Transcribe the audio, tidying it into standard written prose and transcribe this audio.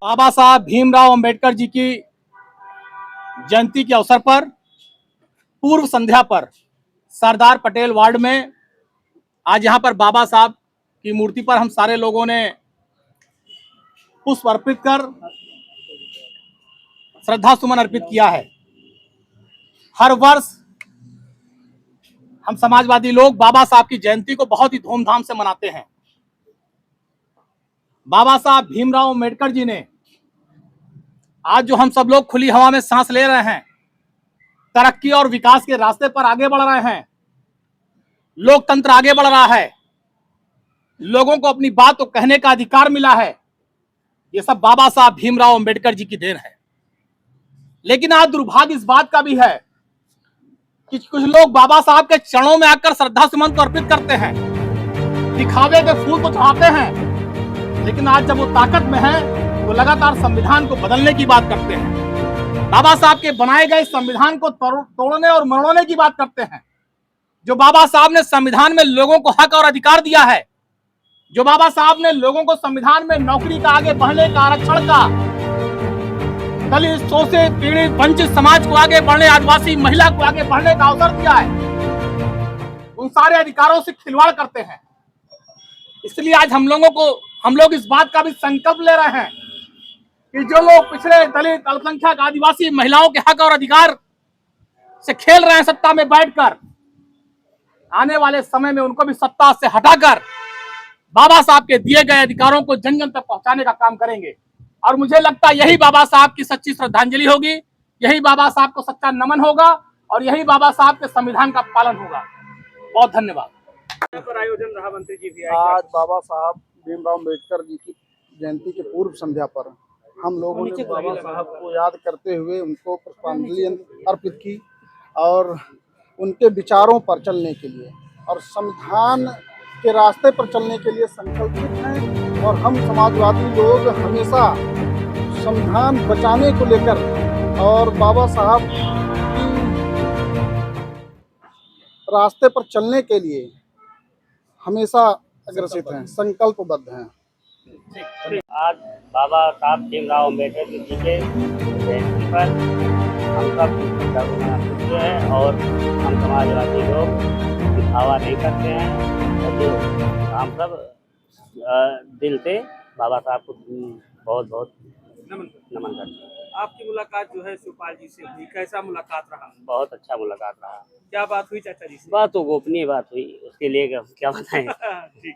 बाबा साहब भीमराव अंबेडकर जी की जयंती के अवसर पर पूर्व संध्या पर सरदार पटेल वार्ड में आज यहां पर बाबा साहब की मूर्ति पर हम सारे लोगों ने पुष्प अर्पित कर श्रद्धा सुमन अर्पित किया है। हर वर्ष हम समाजवादी लोग बाबा साहब की जयंती को बहुत ही धूमधाम से मनाते हैं। बाबा साहब भीमराव अंबेडकर जी ने आज जो हम सब लोग खुली हवा में सांस ले रहे हैं, तरक्की और विकास के रास्ते पर आगे बढ़ रहे हैं, लोकतंत्र आगे बढ़ रहा है, लोगों को अपनी बात को कहने का अधिकार मिला है, ये सब बाबा साहब भीमराव अंबेडकर जी की देन है। लेकिन आज दुर्भाग्य इस बात का भी है कि कुछ लोग बाबा साहब के चरणों में आकर श्रद्धा सुमन अर्पित करते हैं, दिखावे के फूल को चढ़ाते हैं, लेकिन आज जब वो ताकत में है तो लगातार संविधान को बदलने की बात करते हैं। बाबा साहब के बनाए गए संविधान को तोड़ने और मरोड़ने की बात करते हैं। जो बाबा साहब ने संविधान में लोगों को हक और अधिकार दिया है, जो बाबा साहब ने लोगों को संविधान में नौकरी का, आगे बढ़ने का, आरक्षण का, दलित, शोषित, पीड़ित, वंचित समाज को आगे बढ़ने, आदिवासी महिला को आगे बढ़ने का अवसर दिया है, उन सारे अधिकारों से खिलवाड़ करते हैं। इसलिए आज हम लोग इस बात का भी संकल्प ले रहे हैं कि जो लोग पिछड़े, दलित, अल्पसंख्यक, आदिवासी महिलाओं के हक और अधिकार से खेल रहे हैं सत्ता में बैठकर, आने वाले समय में उनको भी सत्ता से हटाकर बाबा साहब के दिए गए अधिकारों को जन जन तक पहुंचाने का काम करेंगे। और मुझे लगता है यही बाबा साहब की सच्ची श्रद्धांजलि होगी, यही बाबा साहब को सच्चा नमन होगा और यही बाबा साहब के संविधान का पालन होगा। बहुत धन्यवाद। पर आयोजन रहा, मंत्री जी भी आए। आज बाबा साहब भीमराव अम्बेडकर जी की जयंती के पूर्व संध्या पर हम लोगों ने बाबा साहब को याद करते हुए उनको पुष्पांजलि अर्पित की और उनके विचारों पर चलने के लिए और संविधान के रास्ते पर चलने के लिए संकल्पित हैं। और हम समाजवादी लोग हमेशा संविधान बचाने को लेकर और बाबा साहब की रास्ते पर चलने के लिए हमेशा अग्रसित हैं, संकल्पबद्ध हैं। आज बाबा साहब भीमराव अम्बेडकर जी के जयंती पर हम सब खुश हैं और हम समाजवादी लोग दिखावा नहीं करते हैं और जो हम सब दिल से बाबा साहब को बहुत बहुत नमन करते हैं। आपकी मुलाकात जो है शिवपाल जी से हुई, कैसा मुलाकात रहा? बहुत अच्छा मुलाकात रहा। क्या बात हुई चाचा जी से? बात तो गोपनीय बात हुई, उसके लिए क्या बताएं। ठीक।